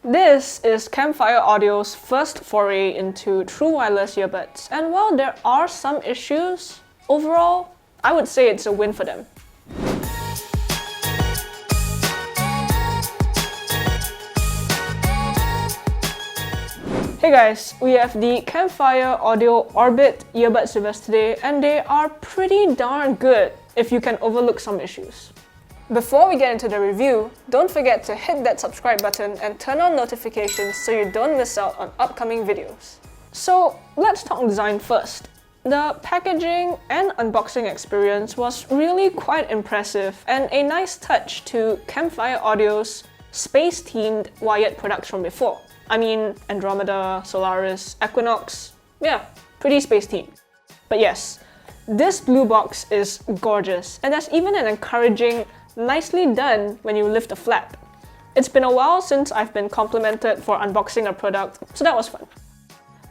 This is Campfire Audio's first foray into true wireless earbuds, and while there are some issues, overall, I would say it's a win for them. Hey guys, we have the Campfire Audio Orbit earbuds with us today, and they are pretty darn good if you can overlook some issues. Before we get into the review, don't forget to hit that subscribe button and turn on notifications so you don't miss out on upcoming videos. So let's talk design first. The packaging and unboxing experience was really quite impressive and a nice touch to Campfire Audio's space-themed wired products from before. I mean, Andromeda, Solaris, Equinox, yeah, pretty space-themed. But yes, this blue box is gorgeous, and there's even an encouraging nicely done when you lift the flap. It's been a while since I've been complimented for unboxing a product, so that was fun.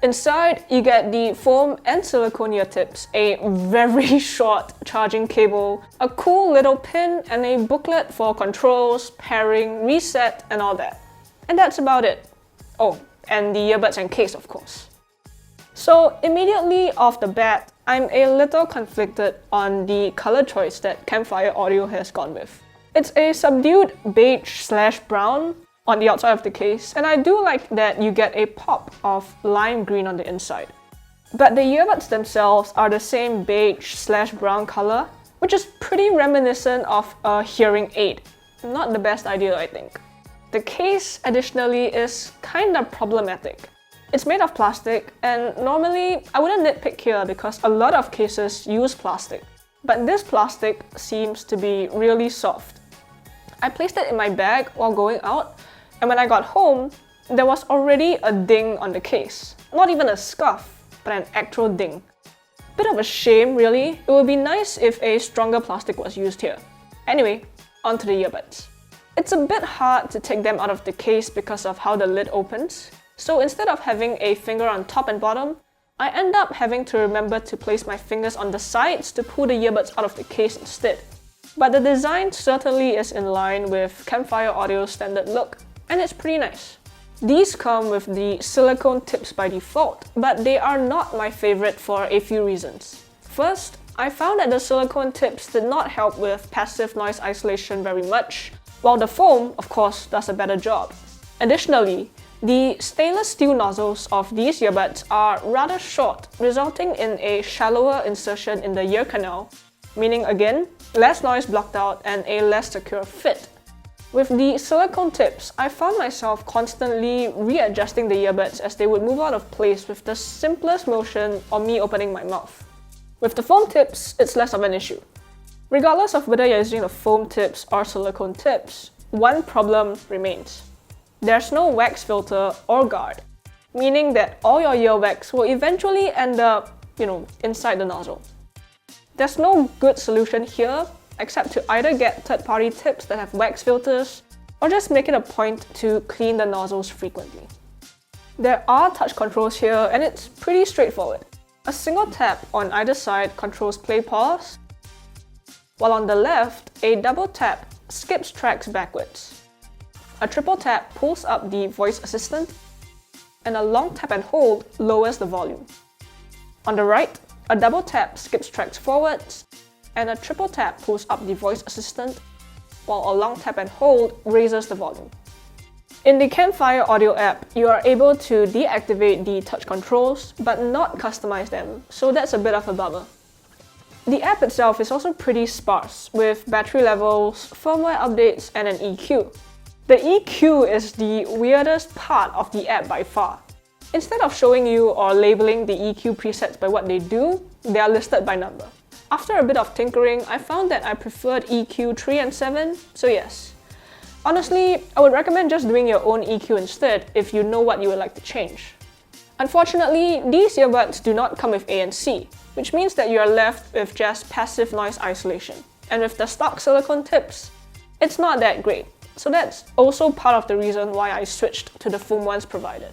Inside, you get the foam and silicone ear tips, a very short charging cable, a cool little pin, and a booklet for controls, pairing, reset, and all that. And that's about it. Oh, and the earbuds and case, of course. So immediately off the bat, I'm a little conflicted on the color choice that Campfire Audio has gone with. It's a subdued beige/brown on the outside of the case, and I do like that you get a pop of lime green on the inside. But the earbuds themselves are the same beige/brown color, which is pretty reminiscent of a hearing aid. Not the best idea, I think. The case, additionally, is kinda problematic. It's made of plastic, and normally I wouldn't nitpick here because a lot of cases use plastic. But this plastic seems to be really soft. I placed it in my bag while going out, and when I got home, there was already a ding on the case. Not even a scuff, but an actual ding. Bit of a shame, really. It would be nice if a stronger plastic was used here. Anyway, onto the earbuds. It's a bit hard to take them out of the case because of how the lid opens. So instead of having a finger on top and bottom, I end up having to remember to place my fingers on the sides to pull the earbuds out of the case instead. But the design certainly is in line with Campfire Audio's standard look, and it's pretty nice. These come with the silicone tips by default, but they are not my favorite for a few reasons. First, I found that the silicone tips did not help with passive noise isolation very much, while the foam, of course, does a better job. Additionally, the stainless steel nozzles of these earbuds are rather short, resulting in a shallower insertion in the ear canal, meaning again, less noise blocked out and a less secure fit. With the silicone tips, I found myself constantly readjusting the earbuds as they would move out of place with the simplest motion or me opening my mouth. With the foam tips, it's less of an issue. Regardless of whether you're using the foam tips or silicone tips, one problem remains. There's no wax filter or guard, meaning that all your earwax will eventually end up, inside the nozzle. There's no good solution here except to either get third-party tips that have wax filters or just make it a point to clean the nozzles frequently. There are touch controls here and it's pretty straightforward. A single tap on either side controls play-pause, while on the left, a double tap skips tracks backwards. A triple tap pulls up the voice assistant, and a long tap and hold lowers the volume. On the right, a double tap skips tracks forwards, and a triple tap pulls up the voice assistant, while a long tap and hold raises the volume. In the Campfire Audio app, you are able to deactivate the touch controls, but not customize them, so that's a bit of a bummer. The app itself is also pretty sparse, with battery levels, firmware updates, and an EQ. The EQ is the weirdest part of the app by far. Instead of showing you or labeling the EQ presets by what they do, they are listed by number. After a bit of tinkering, I found that I preferred EQ 3 and 7, so yes. Honestly, I would recommend just doing your own EQ instead if you know what you would like to change. Unfortunately, these earbuds do not come with ANC, which means that you are left with just passive noise isolation. And with the stock silicone tips, it's not that great. So that's also part of the reason why I switched to the foam ones provided.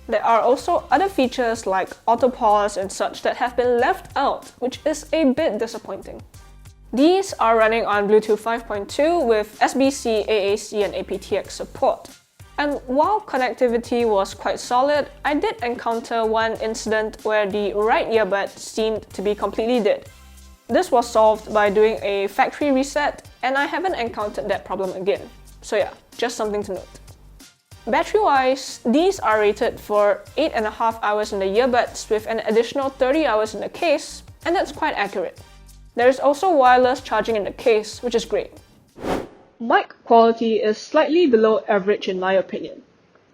There are also other features like auto pause and such that have been left out, which is a bit disappointing. These are running on Bluetooth 5.2 with SBC, AAC, and aptX support. And while connectivity was quite solid, I did encounter one incident where the right earbud seemed to be completely dead. This was solved by doing a factory reset, and I haven't encountered that problem again. So yeah, just something to note. Battery-wise, these are rated for 8.5 hours in the earbuds with an additional 30 hours in the case, and that's quite accurate. There is also wireless charging in the case, which is great. Mic quality is slightly below average in my opinion.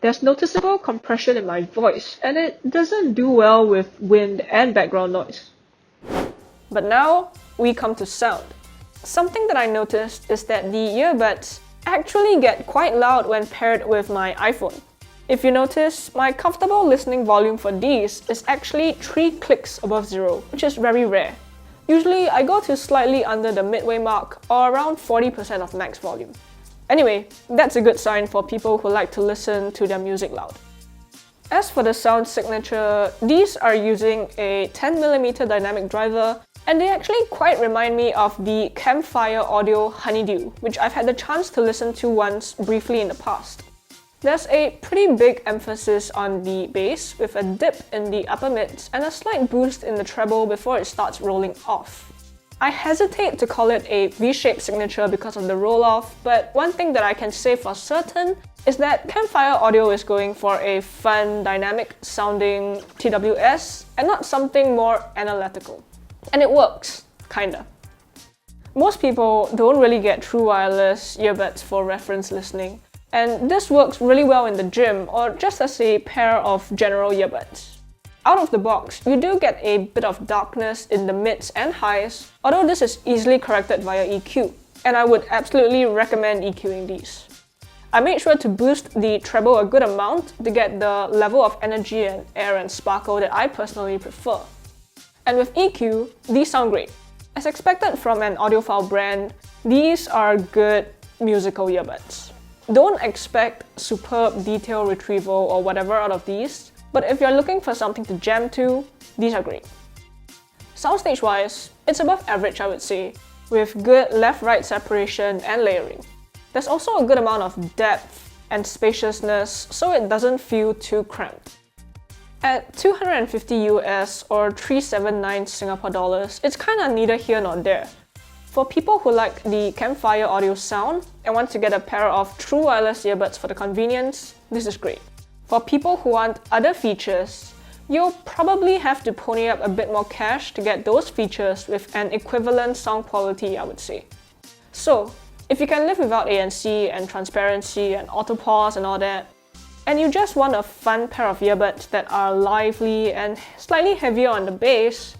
There's noticeable compression in my voice, and it doesn't do well with wind and background noise. But now, we come to sound. Something that I noticed is that the earbuds actually get quite loud when paired with my iPhone. If you notice, my comfortable listening volume for these is actually 3 clicks above 0, which is very rare. Usually, I go to slightly under the midway mark, or around 40% of max volume. Anyway, that's a good sign for people who like to listen to their music loud. As for the sound signature, these are using a 10mm dynamic driver, and they actually quite remind me of the Campfire Audio Honeydew, which I've had the chance to listen to once briefly in the past. There's a pretty big emphasis on the bass, with a dip in the upper mids and a slight boost in the treble before it starts rolling off. I hesitate to call it a V-shaped signature because of the roll-off, but one thing that I can say for certain is that Campfire Audio is going for a fun, dynamic sounding TWS and not something more analytical. And it works, kinda. Most people don't really get true wireless earbuds for reference listening, and this works really well in the gym or just as a pair of general earbuds. Out of the box, you do get a bit of darkness in the mids and highs, although this is easily corrected via EQ, and I would absolutely recommend EQing these. I made sure to boost the treble a good amount to get the level of energy and air and sparkle that I personally prefer. And with EQ, these sound great. As expected from an audiophile brand, these are good musical earbuds. Don't expect superb detail retrieval or whatever out of these, but if you're looking for something to jam to, these are great. Soundstage-wise, it's above average I would say, with good left-right separation and layering. There's also a good amount of depth and spaciousness, so it doesn't feel too cramped. At $250 US or 379 Singapore dollars, it's kinda neither here nor there. For people who like the Campfire Audio sound and want to get a pair of true wireless earbuds for the convenience, this is great. For people who want other features, you'll probably have to pony up a bit more cash to get those features with an equivalent sound quality, I would say. So, if you can live without ANC and transparency and auto pause and all that, and you just want a fun pair of earbuds that are lively and slightly heavier on the bass,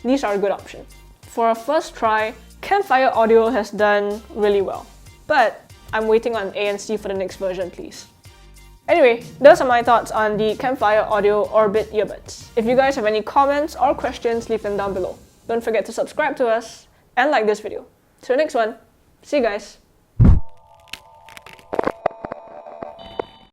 these are a good option. For a first try, Campfire Audio has done really well, but I'm waiting on ANC for the next version, please. Anyway, those are my thoughts on the Campfire Audio Orbit earbuds. If you guys have any comments or questions, leave them down below. Don't forget to subscribe to us and like this video. Till the next one, see you guys!